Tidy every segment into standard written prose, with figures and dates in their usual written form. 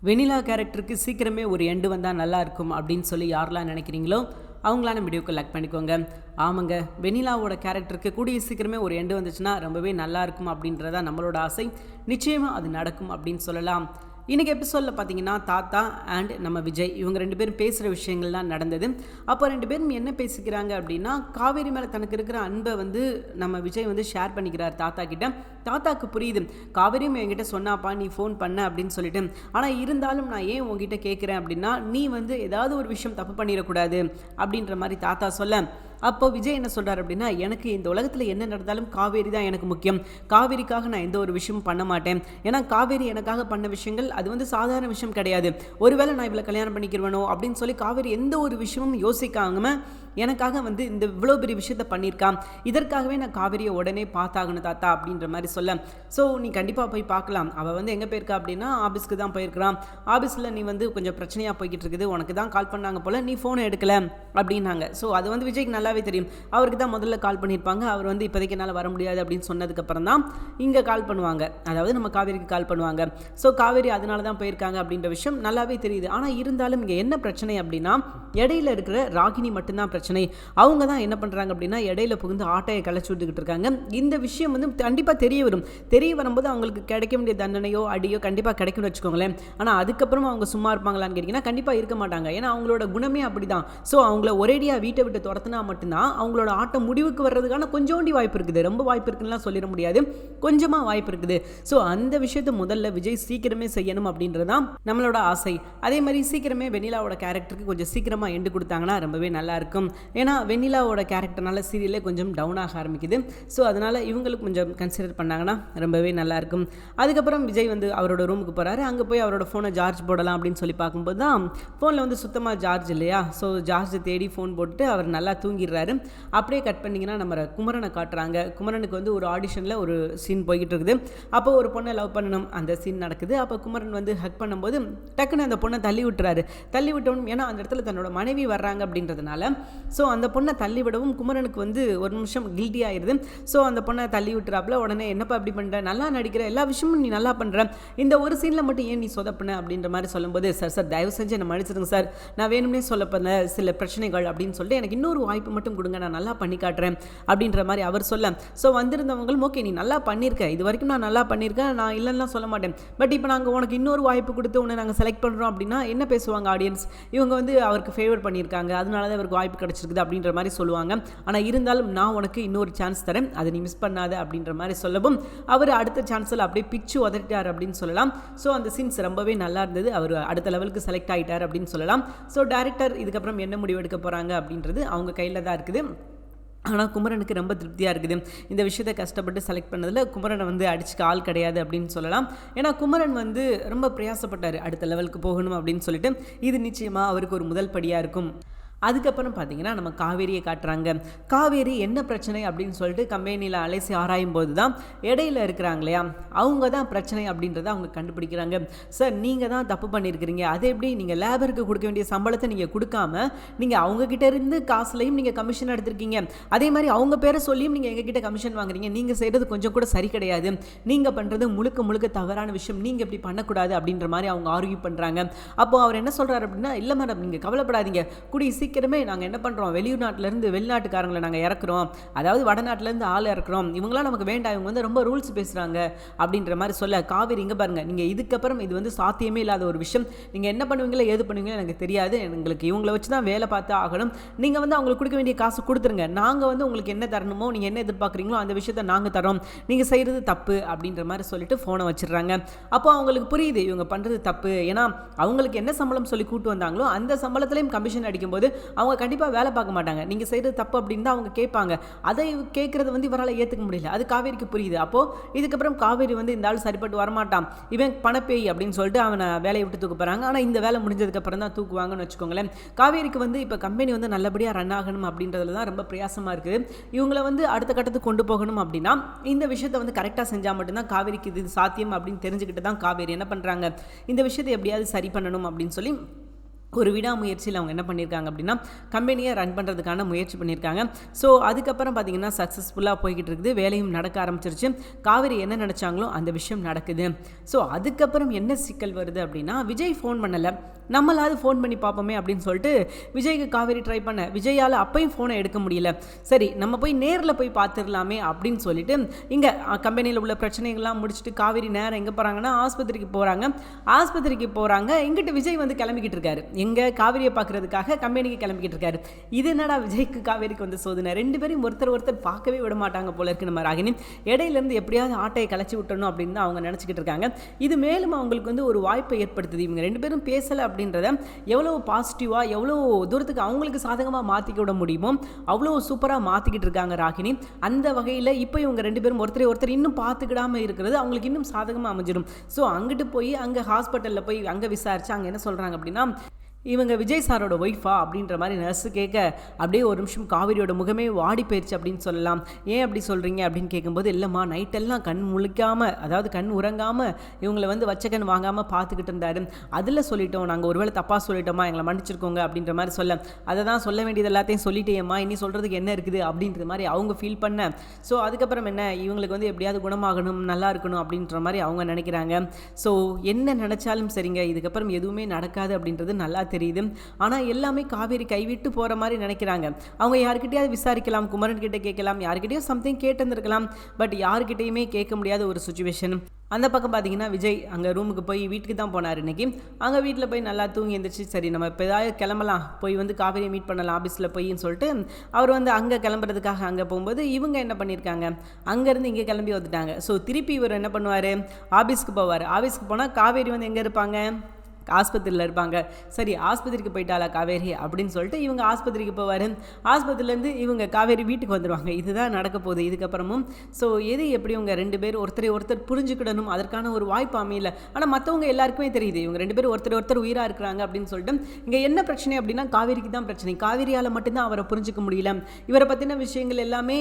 Vanilla கேரக்டருக்கு சீக்கிரமே ஒரு எண்டு வந்தால் நல்லா இருக்கும் அப்படின்னு சொல்லி யாரெல்லாம் நினைக்கிறீங்களோ அவங்களான வீடியோக்கு லைக் பண்ணிக்கோங்க. ஆமாங்க, வெனிலாவோட கேரக்டருக்கு கூடிய சீக்கிரமே ஒரு எண்டு வந்துச்சுன்னா ரொம்பவே நல்லா இருக்கும் அப்படின்றதா நம்மளோட ஆசை. நிச்சயமாக அது நடக்கும் அப்படின்னு சொல்லலாம். இன்றைக்கி எபிசோடில் பார்த்தீங்கன்னா தாத்தா அண்ட் நம்ம விஜய் இவங்க 2 பேரும் பேசுகிற விஷயங்கள்லாம் நடந்தது. அப்போ 2 பேரும் என்ன பேசிக்கிறாங்க அப்படின்னா, காவேரி மேலே தனக்கு இருக்கிற அன்பை நம்ம விஜய் ஷேர் பண்ணிக்கிறார் தாத்தா கிட்ட. தாத்தாக்கு புரியுது, காவேரியும் என்கிட்ட சொன்னாப்பா நீ ஃபோன் பண்ண அப்படின்னு சொல்லிட்டு. ஆனால் இருந்தாலும் நான் ஏன் உங்ககிட்ட கேட்குறேன் அப்படின்னா, நீ ஏதாவது ஒரு விஷயம் தப்பு பண்ணிடக்கூடாது அப்படின்ற மாதிரி தாத்தா சொல்ல, அப்போ விஜய் என்ன சொல்கிறார் அப்படின்னா, எனக்கு இந்த உலகத்தில் என்ன நடந்தாலும் காவேரி தான் எனக்கு முக்கியம். காவேரிக்காக நான் எந்த ஒரு விஷயமும் பண்ண மாட்டேன். ஏன்னா காவேரி எனக்காக பண்ண விஷயங்கள் அது சாதாரண விஷயம் கிடையாது. ஒருவேளை நான் இவ்வளோ கல்யாணம் பண்ணிக்கிறவனோ அப்படின்னு சொல்லி காவேரி எந்த ஒரு விஷயமும் யோசிக்காம எனக்காக இந்த இவ்வளோ பெரிய விஷயத்த பண்ணியிருக்கான். இதற்காகவே நான் காவேரியை உடனே பார்த்தாகணும் தாத்தா அப்படின்ற மாதிரி சொல்ல, ஸோ நீ கண்டிப்பாக போய் பார்க்கலாம். அவள் எங்கே போயிருக்கா அப்படின்னா ஆஃபீஸ்க்கு தான் போயிருக்கிறான். ஆஃபீஸில் நீ கொஞ்சம் பிரச்சனையாக போய்கிட்டு இருக்குது, உனக்கு தான் கால் பண்ணாங்க போல், நீ ஃபோனை எடுக்கல அப்படின்னாங்க. ஸோ அது விஜய்க்கு நல்லாவே தெரியும். அவருக்கு தான் முதல்ல கால் பண்ணியிருப்பாங்க. அவர் இப்போதைக்கு என்னால் வர முடியாது அப்படின்னு சொன்னதுக்கப்புறம் தான் இங்கே கால் பண்ணுவாங்க. அதாவது நம்ம காவேரிக்கு கால் பண்ணுவாங்க. ஸோ காவேரி அதனால தான் போயிருக்காங்க அப்படின்ற விஷயம் நல்லாவே தெரியுது. ஆனால் இருந்தாலும் இங்கே என்ன பிரச்சனை அப்படின்னா, இடையில இருக்கிற ராகினி மட்டும்தான் பிரச்சனை. அவங்க தான் என்ன பண்ணுறாங்க அப்படின்னா, இடையில புகுந்து ஆட்டையை கலைச்சி விட்டுக்கிட்டு இருக்காங்க. இந்த விஷயம் கண்டிப்பாக தெரிய வரும். தெரிய வரும்போது அவங்களுக்கு கிடைக்க வேண்டிய தண்டனையோ அடியோ கண்டிப்பாக கிடைக்கும்னு வச்சுக்கோங்களேன். ஆனால் அதுக்கப்புறம் அவங்க சும்மா இருப்பாங்களான்னு கேட்டிங்கன்னா கண்டிப்பாக இருக்க மாட்டாங்க. ஏன்னா அவங்களோட குணமே அப்படி தான். ஸோ அவங்கள ஒரேடியாக வீட்டை விட்டு துரத்துனா மட்டும்தான் அவங்களோட ஆட்டம் முடிவுக்கு வர்றதுக்கான கொஞ்சோண்டி வாய்ப்பு இருக்குது. ரொம்ப வாய்ப்பு இருக்குன்னுலாம் சொல்லிட முடியாது, கொஞ்சமாக வாய்ப்பு இருக்குது. ஸோ அந்த விஷயத்தை முதல்ல விஜய் சீக்கிரமே செய்யணும் அப்படின்றதான் நம்மளோட ஆசை. அதே மாதிரி சீக்கிரமே வெண்ணிலாவோட கேரக்டருக்கு கொஞ்சம் சீக்கிரமாக எண்டு கொடுத்தாங்கன்னா ரொம்பவே நல்லாயிருக்கும். ஏன்னா வெண்ணிலாவோட கேரக்டர்னால சீரியலே கொஞ்சம் டவுன் ஆக ஆரம்பிக்குது. ஸோ அதனால் இவங்களுக்கு கொஞ்சம் கன்சிடர் பண்ணாங்கன்னா ரொம்பவே நல்லாயிருக்கும். அதுக்கப்புறம் விஜய் அவரோட ரூமுக்கு போகிறாரு. அங்கே போய் அவரோட ஃபோனை சார்ஜ் போடலாம் அப்படின்னு சொல்லி பார்க்கும்போது தான் ஃபோனில் சுத்தமாக சார்ஜ் இல்லையா. ஸோ சார்ஜை தேடி ஃபோன் போட்டு அவர் நல்லா தூங்கிடுறாரு. அப்படியே கட் பண்ணிங்கன்னா நம்ம குமரனை காட்டுறாங்க. குமரனுக்கு ஒரு ஆடிஷனில் ஒரு சீன் போய்கிட்டு இருக்குது. அப்போ ஒரு பொண்ணை லவ் பண்ணணும் அந்த சீன் நடக்குது. அப்போ குமரன் ஹக் பண்ணும்போது டக்குன்னு அந்த பொண்ணை தள்ளி விட்டுறாரு. தள்ளி விட்டோம், ஏன்னா அந்த இடத்துல தன்னோட மனைவி வர்றாங்க அப்படின்றதுனால. ஸோ அந்த பொண்ணை தள்ளி விடவும் குமரனுக்கு ஒரு நிமிஷம் கில்ட்டி ஆயிடுது. ஸோ அந்த பொண்ணை தள்ளி விட்டுறாப்புல. உடனே என்னப்பா இப்படி பண்ணுற, நல்லா நடிக்கிற, எல்லா விஷயமும் நீ நல்லா பண்ணுற, இந்த ஒரு சீனில் மட்டும் ஏன் நீ சொதப்பின அப்படின்ற மாதிரி சொல்லும்போது, சார் தயவு செஞ்சு என்னை மன்னிச்சிருங்க சார், நான் வேணும்னே சொல்லப்போன சில பிரச்சனைகள் அப்படின்னு சொல்லிட்டு எனக்கு இன்னொரு வாய்ப்பு மட்டும் கொடுங்க, நான் நல்லா பண்ணி காட்டுறேன் அப்படின்ற மாதிரி அவர் சொல்ல, ஸோ வந்திருந்தவங்களும் ஓகே நீ நல்லா பண்ணியிருக்க, இது வரைக்கும் நான் நல்லா பண்ணியிருக்கேன், நான் இல்லைன்னா சொல்ல மாட்டேன், பட் இப்போ நாங்கள் உனக்கு இன்னொரு வாய்ப்பு கொடுத்து உன்னை நாங்கள் செலக்ட் பண்ணுறோம் அப்படின்னா என்ன பேசுவாங்க ஆடியன்ஸ், இவங்க அவருக்கு ஃபேவர் பண்ணியிருக்காங்க, அதனால தான் அவருக்கு வாய்ப்பு கிடச்சிருக்குது அப்படின்ற மாதிரி சொல்லுவாங்க. ஆனால் இருந்தாலும் நான் உனக்கு இன்னொரு சான்ஸ் தரேன், அதை நீ மிஸ் பண்ணாத அப்படின்ற மாதிரி சொல்லவும் அவர் அடுத்த சான்ஸில் அப்படியே பிச்சு உதறிட்டார் அப்படின்னு சொல்லலாம். ஸோ அந்த சீன்ஸ் ரொம்பவே நல்லா இருந்தது. அவர் அடுத்த லெவலுக்கு செலக்ட் ஆகிட்டார் அப்படின்னு சொல்லலாம். ஸோ டைரக்டர் இதுக்கப்புறம் என்ன முடிவு எடுக்க போகிறாங்க அப்படின்றது அவங்க கையில் தான் இருக்குது. ஆனால் குமரனுக்கு ரொம்ப திருப்தியாக இருக்குது. இந்த விஷயத்தை கஷ்டப்பட்டு செலக்ட் பண்ணதில் குமரனை அடிச்சுக்க ஆள் கிடையாது அப்படின்னு சொல்லலாம். ஏன்னா குமரன் ரொம்ப பிரயாசப்பட்டார் அடுத்த லெவலுக்கு போகணும் அப்படின்னு சொல்லிட்டு. இது நிச்சயமாக அவருக்கு ஒரு முதல் படியாக இருக்கும். அதுக்கப்புறம் பார்த்தீங்கன்னா நம்ம காவேரியை காட்டுறாங்க. காவேரி என்ன பிரச்சனை அப்படின்னு சொல்லிட்டு கம்பெனியில் அலைசி ஆராயும் போது தான் இடையில இருக்கிறாங்க இல்லையா, அவங்க தான் பிரச்சனை அப்படின்றத அவங்க கண்டுபிடிக்கிறாங்க. சார் நீங்கள் தான் தப்பு பண்ணியிருக்கிறீங்க, அது எப்படி நீங்கள் லேபருக்கு கொடுக்க வேண்டிய சம்பளத்தை நீங்கள் கொடுக்காம நீங்கள் அவங்கக்கிட்ட இருந்து காசுலையும் நீங்கள் கமிஷன் எடுத்திருக்கீங்க, அதே மாதிரி அவங்க பேரை சொல்லியும் நீங்கள் எங்ககிட்ட கமிஷன் வாங்குறீங்க, நீங்கள் செய்கிறது கொஞ்சம் கூட சரி கிடையாது, நீங்கள் பண்ணுறது முழுக்க முழுக்க தவறான விஷயம், நீங்கள் இப்படி பண்ணக்கூடாது அப்படின்ற மாதிரி அவங்க ஆர்கியூ பண்ணுறாங்க. அப்போது அவர் என்ன சொல்கிறார் அப்படின்னா, இல்லை மேடம் நீங்கள் கவலைப்படாதீங்க, சீக்கிரமே நாங்கள் என்ன பண்ணுறோம், வெளியூர் நாட்டிலேருந்து வெளிநாட்டுக்காரங்களை நாங்கள் இறக்குறோம், அதாவது வடநாட்டிலேருந்து ஆள் இறக்குறோம், இவங்களாம் நமக்கு வேண்டாம், இவங்க ரொம்ப ரூல்ஸ் பேசுகிறாங்க அப்படின்ற மாதிரி சொல்ல, காவேரி இங்கே பாருங்கள், நீங்கள் இதுக்கப்புறம் இது சாத்தியமே இல்லாத ஒரு விஷயம், நீங்கள் என்ன பண்ணுவீங்களோ ஏது பண்ணுவீங்களோ எனக்கு தெரியாது, எங்களுக்கு இவங்களை வச்சு தான் வேலை பார்த்து ஆகணும், நீங்கள் அவங்களுக்கு கொடுக்க வேண்டிய காசு கொடுத்துருங்க, நாங்கள் உங்களுக்கு என்ன தரணுமோ நீங்கள் என்ன எதிர்பார்க்குறீங்களோ அந்த விஷயத்தை நாங்கள் தரோம், நீங்கள் செய்கிறது தப்பு அப்படின்ற மாதிரி சொல்லிட்டு ஃபோனை வச்சிடுறாங்க. அப்போ அவங்களுக்கு புரியுது இவங்க பண்ணுறது தப்பு, ஏன்னா அவங்களுக்கு என்ன சம்பளம் சொல்லி கூட்டு வந்தாங்களோ அந்த சம்பளத்துலேயும் கமிஷன் அடிக்கும்போது அவங்க கண்டிப்பாக வேலை பார்க்க மாட்டாங்க, நீங்கள் செய்கிறது தப்பு அப்படின்னு தான் அவங்க கேட்பாங்க. அதை கேட்குறது இவரால் ஏற்றுக்க முடியல, அது காவேரிக்கு புரியுது. அப்போது இதுக்கப்புறம் காவேரி இந்த ஆள் சரிப்பட்டு வரமாட்டான், இவன் பணப்பேய் அப்படின்னு சொல்லிட்டு அவனை வேலையை விட்டு தூக்க போகிறாங்க. ஆனால் இந்த வேலை முடிஞ்சதுக்கப்புறம் தான் தூக்குவாங்கன்னு வச்சுக்கோங்களேன். காவேரிக்கு இப்போ கம்பெனி நல்லபடியாக ரன் ஆகணும் அப்படின்றதுல தான் ரொம்ப பிரயாசமாக இருக்குது. இவங்களை அடுத்த கட்டத்துக்கு கொண்டு போகணும் அப்படின்னா இந்த விஷயத்தை கரெக்டாக செஞ்சால் மட்டும்தான் காவேரிக்கு இது சாத்தியம் அப்படின்னு தெரிஞ்சுக்கிட்டு தான் காவேரி என்ன பண்ணுறாங்க, இந்த விஷயத்தை எப்படியாவது சரி பண்ணணும் அப்படின்னு சொல்லி ஒரு விடாமுயற்சியில் அவங்க என்ன பண்ணியிருக்காங்க அப்படின்னா கம்பெனியை ரன் பண்ணுறதுக்கான முயற்சி பண்ணியிருக்காங்க. ஸோ அதுக்கப்புறம் பார்த்திங்கன்னா சக்ஸஸ்ஃபுல்லாக போய்கிட்டு இருக்குது, வேலையும் நடக்க ஆரம்பிச்சிருச்சு. காவேரி என்ன நினச்சாங்களோ அந்த விஷயம் நடக்குது. ஸோ அதுக்கப்புறம் என்ன சிக்கல் வருது அப்படின்னா, விஜய் ஃபோன் பண்ணலை, நம்மளாவது ஃபோன் பண்ணி பார்ப்போமே அப்படின்னு சொல்லிட்டு விஜய்க்கு காவேரி ட்ரை பண்ண, விஜயால் அப்பையும் ஃபோனை எடுக்க முடியல. சரி நம்ம போய் நேரில் போய் பார்த்துடலாமே அப்படின்னு சொல்லிட்டு இங்கே கம்பெனியில் உள்ள பிரச்சனைகள்லாம் முடிச்சுட்டு காவேரி நேரம் எங்கே போகிறாங்கன்னா ஆஸ்பத்திரிக்கு போகிறாங்க. இங்கிட்டு விஜய் வந்து கிளம்பிக்கிட்டு இருக்காரு, எங்கே காவேரியை பார்க்குறதுக்காக கம்பெனிக்கு கிளம்பிக்கிட்டு இருக்காரு. இது என்னடா விஜய்க்கு காவேரிக்கு வந்து சோதனை, ரெண்டு பேரும் ஒருத்தர் பார்க்கவே விட மாட்டாங்க போல இருக்கு நம்ம ராகினி. இடையிலேருந்து எப்படியாவது ஆட்டையை கலைச்சி விட்டணும் அப்படின்னு தான் அவங்க நினச்சிக்கிட்டு இருக்காங்க. இது மேலும் அவங்களுக்கு வந்து ஒரு வாய்ப்பை ஏற்படுத்துது. இவங்க ரெண்டு பேரும் பேசலை அப்படின்றத எவ்வளோ பாசிட்டிவாக எவ்வளோ தூரத்துக்கு அவங்களுக்கு சாதகமாக மாற்றிக்க விட முடியுமோ அவ்வளோ சூப்பராக மாற்றிக்கிட்டு இருக்காங்க ராகினி. அந்த வகையில் இப்போ இவங்க ரெண்டு பேரும் ஒருத்தர் இன்னும் பார்த்துக்கிடாமல் இருக்கிறது அவங்களுக்கு இன்னும் சாதகமாக அமைஞ்சிடும். ஸோ அங்கிட்டு போய் அங்கே ஹாஸ்பிட்டலில் போய் அங்கே விசாரிச்சு அங்கே என்ன சொல்கிறாங்க அப்படின்னா, இவங்க விஜய் சாரோட ஒய்ஃபா அப்படின்ற மாதிரி நர்ஸு கேட்க அப்படியே ஒரு நிமிஷம் காவேரியோட முகமே வாடி போயிடுச்சு அப்படின்னு சொல்லலாம். ஏன் அப்படி சொல்கிறீங்க அப்படின்னு கேட்கும்போது, இல்லைம்மா நைட்டெல்லாம் கண் முழிக்காமல், அதாவது கண் உறங்காமல் இவங்களை வந்து வச்ச கண் வாங்காமல் பார்த்துக்கிட்டு இருந்தாரு, அதில் சொல்லிட்டோம், நாங்கள் ஒருவேளை தப்பாக சொல்லிட்டோமா, எங்களை மன்னிச்சிருக்கோங்க அப்படின்ற மாதிரி சொல்ல, அதை தான் சொல்ல வேண்டியது எல்லாத்தையும் சொல்லிட்டேம்மா, இனி சொல்கிறதுக்கு என்ன இருக்குது அப்படின்ற மாதிரி அவங்க ஃபீல் பண்ண. ஸோ அதுக்கப்புறம் என்ன, இவங்களுக்கு வந்து எப்படியாவது குணமாகணும், நல்லா இருக்கணும் அப்படின்ற மாதிரி அவங்க நினைக்கிறாங்க. ஸோ என்ன நினச்சாலும் சரிங்க, இதுக்கப்புறம் எதுவுமே நடக்காது அப்படின்றது நல்லா தெரியுது. ஆனால் எல்லாமே காவேரி கைவிட்டு போகிற மாதிரி நினைக்கிறாங்க. அவங்க யாருக்கிட்டையாவது விசாரிக்கலாம், குமரன் கிட்டே கேட்கலாம், யாருக்கிட்டையும் சம்திங் கேட்டுருந்துருக்கலாம், பட் யாருக்கிட்டையுமே கேட்க முடியாத ஒரு சுச்சுவேஷன். அந்த பக்கம் பார்த்தீங்கன்னா விஜய் அங்கே ரூமுக்கு போய் வீட்டுக்கு தான் போனார் இன்றைக்கி. அங்கே வீட்டில் போய் நல்லா தூங்கி எழுந்திரிச்சு, சரி நம்ம இப்போ ஏதாவது கிளம்பலாம், போய் வந்து காவேரியை மீட் பண்ணலாம் ஆஃபீஸில் போயின்னு சொல்லிட்டு அவர் வந்து அங்கே கிளம்புறதுக்காக அங்கே போகும்போது இவங்க என்ன பண்ணியிருக்காங்க, அங்கேருந்து இங்கே கிளம்பி வந்துட்டாங்க. ஸோ திருப்பி இவர் என்ன பண்ணுவார், ஆஃபீஸ்க்கு போவார். ஆஃபீஸ்க்கு போனால் காவேரி வந்து எங்கே இருப்பாங்க, ஆஸ்பத்திரியில் இருப்பாங்க. சரி ஆஸ்பத்திரிக்கு போயிட்டாளா காவேரி அப்படின்னு சொல்லிட்டு இவங்க ஆஸ்பத்திரிக்கு போவார். ஆஸ்பத்திரியிலேருந்து இவங்க காவேரி வீட்டுக்கு வந்துடுவாங்க. இதுதான் நடக்க போகுது இதுக்கப்புறமும். ஸோ எது எப்படி இவங்க ரெண்டு பேர் ஒருத்தர் புரிஞ்சுக்கிடணும், அதற்கான ஒரு வாய்ப்பு அமையல. ஆனால் மற்றவங்க எல்லாருக்குமே தெரியுது இவங்க ரெண்டு பேரும் ஒருத்தர் உயிராக இருக்கிறாங்க அப்படின்னு சொல்லிட்டு. இங்கே என்ன பிரச்சனை அப்படின்னா, காவேரிக்கு தான் பிரச்சனை. காவேரியால் மட்டும்தான் அவரை புரிஞ்சிக்க முடியல. இவரை பற்றின விஷயங்கள் எல்லாமே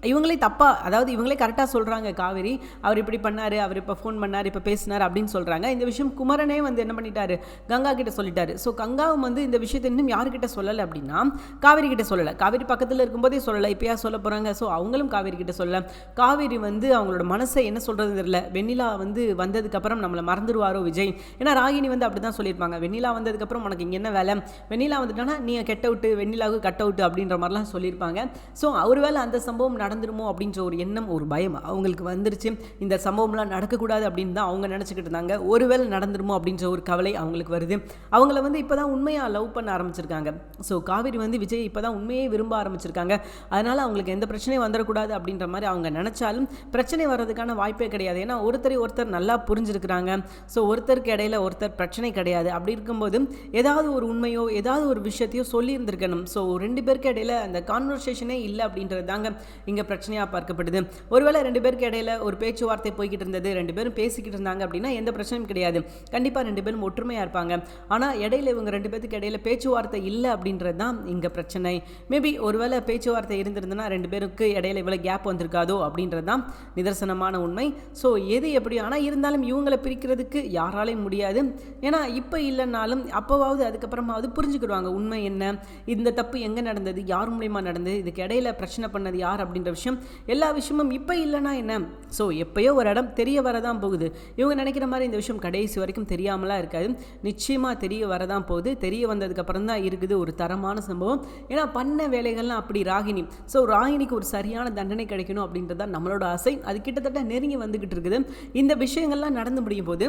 இவங்களே தப்பாக, அதாவது இவங்களே கரெக்டாக சொல்கிறாங்க. காவேரி அவர் இப்படி பண்ணார், அவர் இப்போ ஃபோன் பண்ணார், இப்போ பேசினார் அப்படின்னு சொல்கிறாங்க. இந்த விஷயம் குமரனே வந்து என்ன பண்ணிட்டாரு, கங்கா கிட்ட சொல்லிட்டாரு. ஸோ கங்காவும் வந்து இந்த விஷயத்தை இன்னும் யாருக்கிட்ட சொல்லலை அப்படின்னா காவேரி கிட்ட சொல்லலை. காவேரி பக்கத்தில் இருக்கும்போதே சொல்லலை, இப்போயா சொல்ல போகிறாங்க. ஸோ அவங்களும் காவேரி கிட்ட சொல்லலை. காவேரி வந்து அவங்களோட மனசை என்ன சொல்கிறது தெரியல. வெண்ணிலா வந்து வந்ததுக்கப்புறம் நம்மளை மறந்துடுவாரோ விஜய். ஏன்னா ராகினி வந்து அப்படி தான் சொல்லியிருப்பாங்க, வெண்ணிலா வந்ததுக்கப்புறம் உனக்கு இங்கே என்ன வேலை, வெண்ணிலா வந்துட்டானா நீ கெட் அவுட்டு, வெண்ணிலாவுக்கு கட் அவுட்டு அப்படின்ற மாதிரிலாம் சொல்லியிருப்பாங்க. ஸோ ஒருவேளை அந்த சம்பவம் நடந்துருமோ அப்படின்ற ஒரு எண்ணம், ஒரு பயம் அவங்களுக்கு வந்துருச்சு. இந்த சம்பவம்லாம் நடக்கக்கூடாது அப்படின்னு தான் அவங்க நினச்சிக்கிட்டு இருந்தாங்க. ஒருவேளை நடந்துருமோ அப்படின்ற ஒரு கவலை அவங்களுக்கு வருது. அவங்கள வந்து இப்போ தான் உண்மையாக லவ் பண்ண ஆரம்பிச்சிருக்காங்க. ஸோ காவேரி வந்து விஜய் இப்போ தான் உண்மையே விரும்ப ஆரம்பிச்சிருக்காங்க. அதனால் அவங்களுக்கு எந்த பிரச்சனையும் வந்துடக்கூடாது அப்படின்ற மாதிரி அவங்க நினச்சாலும் பிரச்சனை வர்றதுக்கான வாய்ப்பே கிடையாது. ஏன்னா ஒருத்தர் நல்லா புரிஞ்சிருக்கிறாங்க. ஸோ ஒருத்தருக்கு இடையில ஒருத்தர் பிரச்சனை கிடையாது. அப்படி இருக்கும்போது ஏதாவது ஒரு உண்மையோ ஏதாவது ஒரு விஷயத்தையோ சொல்லியிருந்திருக்கணும். ஸோ ரெண்டு பேருக்கு இடையில அந்த கான்வர்சேஷனே இல்லை அப்படின்றது தாங்க இங்கே பிரச்சனையாக பார்க்கப்படுது. ஒருவேளை ரெண்டு பேருக்கு இடையில ஒரு பேச்சுவார்த்தை போய்கிட்டு இருந்தது, ரெண்டு பேரும் பேசிக்கிட்டு இருந்தாங்க அப்படின்னா எந்த பிரச்சனையும் கிடையாது. கண்டிப்பாக ரெண்டு பேரும் ஒற்றுமையாக இருப்பாங்க. ஆனால் இடையில இவங்க ரெண்டு பேருக்கு இடையில பேச்சுவார்த்தை இல்லை அப்படின்றது தான் இங்கே பிரச்சனை. மேபி ஒருவேளை பேச்சுவார்த்தை இருந்திருந்ததுன்னா ரெண்டு பேருக்கு இடையில இவ்வளோ கேப் வந்திருக்காதோ அப்படின்றது தான் நிதர்சனமான உண்மை. ஸோ எது எப்படி, ஆனால் இருந்தாலும் இவங்களை பிரிக்கிறதுக்கு யாராலையும் முடியாது. ஏன்னா இப்போ இல்லைனாலும் அப்போவாவது அதுக்கப்புறமாவது புரிஞ்சுக்கிடுவாங்க உண்மை என்ன, இந்த தப்பு எங்கே நடந்தது, யார் மூலியமா நடந்தது, இதுக்கு இடையில பிரச்சனை பண்ணது யார் அப்படின்ற விஷயம். எல்லா விஷயமும் இப்போ இல்லைனா என்ன, ஸோ எப்பயோ ஒரு இடம் தெரிய வரதான் போகுது. இவங்க நினைக்கிற மாதிரி இந்த விஷயம் கடைசி வரைக்கும் தெரியாமலாம் இருக்காது, நிச்சயமாக தெரிய வரதான் போகுது. தெரிய வந்ததுக்கப்புறம் தான் இருக்குது ஒரு தரமான சம்பவம். ஏன்னா பண்ண வேலைகள்லாம் அப்படி ராகினி. ஸோ ராகினிக்கு ஒரு சரியான தண்டனை கிடைக்கணும் அப்படின்றது தான் நம்மளோட ஆசை. அது கிட்டத்தட்ட நெருங்கி வந்துக்கிட்டு இருக்குது. இந்த விஷயங்கள்லாம் நடந்து முடியும் போது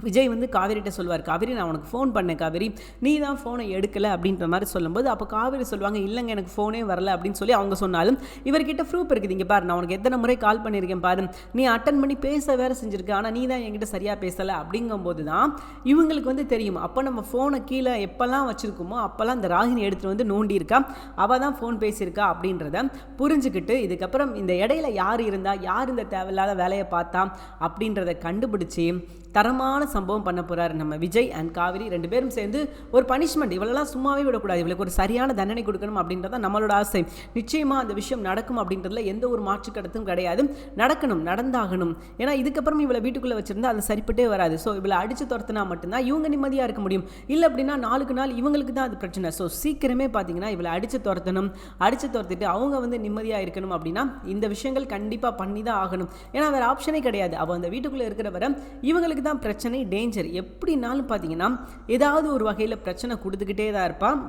விஜய் வந்து காவேரிட்ட சொல்லுவார், காவேரி நான் உனக்கு ஃபோன் பண்ணேன் காவேரி, நீ தான் ஃபோனை எடுக்கலை அப்படின்ற மாதிரி சொல்லும்போது அப்போ காவேரி சொல்லுவாங்க, இல்லைங்க எனக்கு ஃபோனே வரல அப்படின்னு சொல்லி அவங்க சொன்னாலும் இவர்கிட்ட ப்ரூஃப் இருக்குது, இங்கே பாரு நான் உனக்கு எத்தனை முறை கால் பண்ணியிருக்கேன் பாரு, நீ அட்டன் பண்ணி பேச வேறு செஞ்சுருக்க, ஆனால் நீ தான் என்கிட்ட சரியாக பேசலை. அப்படிங்கும்போது தான் இவங்களுக்கு வந்து தெரியும், அப்போ நம்ம ஃபோனை கீழே எப்போல்லாம் வச்சுருக்கோமோ அப்போல்லாம் இந்த ராகினி எடுத்துகிட்டு வந்து நோண்டி இருக்கா, அவள் தான் ஃபோன் பேசியிருக்கா அப்படின்றத புரிஞ்சுக்கிட்டு இதுக்கப்புறம் இந்த இடையில யார் இருந்தால் யார் இந்த தேவையில்லாத வேலையை பார்த்தா அப்படின்றத கண்டுபிடிச்சி தரமான சம்பவம் பண்ண போகிறாரு நம்ம விஜய் அண்ட் காவிரி 2 பேரும் சேர்ந்து ஒரு பனிஷ்மெண்ட். இவளெல்லாம் சும்மாவே விடக்கூடாது, இவளுக்கு ஒரு சரியான தண்டனை கொடுக்கணும் அப்படின்றத நம்மளோட ஆசை. நிச்சயமாக அந்த விஷயம் நடக்கும் அப்படின்றதுல எந்த ஒரு மாற்று கருத்தும் கிடையாது. நடக்கணும், நடந்தாகணும். ஏன்னா இதுக்கப்புறம் இவளை வீட்டுக்குள்ளே வச்சிருந்தா அது சரிப்பட்டே வராது. ஸோ இவளை அடித்து துரத்துனா மட்டும்தான் இவங்க நிம்மதியாக இருக்க முடியும். இல்லை அப்படின்னா நாளுக்கு நாள் இவங்களுக்கு தான் அது பிரச்சனை. ஸோ சீக்கிரமே பார்த்தீங்கன்னா இவளை அடித்து துரத்தணும். அடித்து துரத்திட்டு அவங்க வந்து நிம்மதியாக இருக்கணும் அப்படின்னா இந்த விஷயங்கள் கண்டிப்பாக பண்ணி தான் ஆகணும். ஏன்னா வேறு ஆப்ஷனே கிடையாது. அவள் அந்த வீட்டுக்குள்ளே இருக்கிற வரை இவங்களுக்கு தான் பிரச்சனை, டேஞ்சர். எப்படினாலும் பார்த்தீங்கன்னா ஏதாவது ஒரு வகையில் பிரச்சனை கொடுத்துக்கிட்டே தான் இருப்பான்.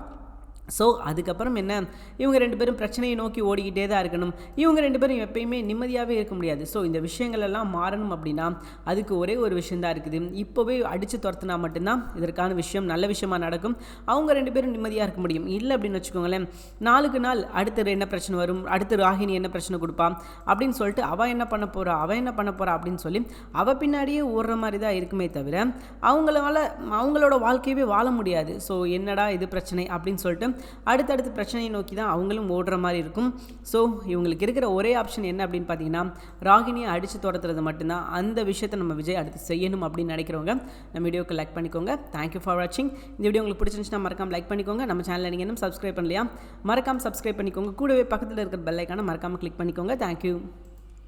ஸோ அதுக்கப்புறம் என்ன, இவங்க 2 பேரும் பிரச்சனையை நோக்கி ஓடிக்கிட்டே தான் இருக்கணும். இவங்க 2 பேரும் எப்பயுமே நிம்மதியாகவே இருக்க முடியாது. ஸோ இந்த விஷயங்கள் எல்லாம் மாறணும் அப்படின்னா அதுக்கு ஒரே ஒரு விஷயந்தான் இருக்குது. இப்போவே அடித்து துரத்துனா மட்டும்தான் இதற்கான விஷயம் நல்ல விஷயமா நடக்கும். அவங்க 2 பேரும் நிம்மதியாக இருக்க முடியும். இல்லை அப்படின்னு வச்சுக்கோங்களேன், நாளுக்கு நாள் அடுத்து என்ன பிரச்சனை வரும், அடுத்து ராகினி என்ன பிரச்சனை கொடுப்பா அப்படின்னு சொல்லிட்டு அவள் என்ன பண்ண போகிறா அப்படின்னு சொல்லி அவள் பின்னாடியே ஓடுற மாதிரி தான் இருக்குமே தவிர அவங்களோட வாழ்க்கையவே வாழ முடியாது. ஸோ என்னடா இது பிரச்சனை அப்படின்னு சொல்லிட்டு அடுத்தடுத்து பிரச்சனையை நோக்கி தான் அவங்களும் ஓடுற மாதிரி இருக்கும். ஸோ இவங்களுக்கு இருக்கிற ஒரே ஆப்ஷன் என்ன அப்படின்னு பார்த்தீங்கன்னா ராகினியை அடித்து துரத்துறது மட்டும்தான். அந்த விஷயத்தை நம்ம விஜய் அடுத்து செய்யணும் அப்படின்னு நினைக்கிறவங்க நம்ம வீடியோக்கு லைக் பண்ணிக்கோங்க. தேங்க்யூ ஃபார் வாட்சிங். இந்த வீடியோ உங்களுக்கு பிடிச்சிருந்துச்சுன்னா மறக்காம லைக் பண்ணிக்கோங்க. நம்ம சேனலில் நீங்கள் இன்னும் சப்ஸ்கிரைப் பண்ணலையா, மறக்காம சப்ஸ்கிரைப் பண்ணிக்கோங்க. கூடவே பக்கத்தில் இருக்கிற பெல் ஐக்கானை மறக்காமல் கிளிக் பண்ணிக்கோங்க. தேங்க்யூ.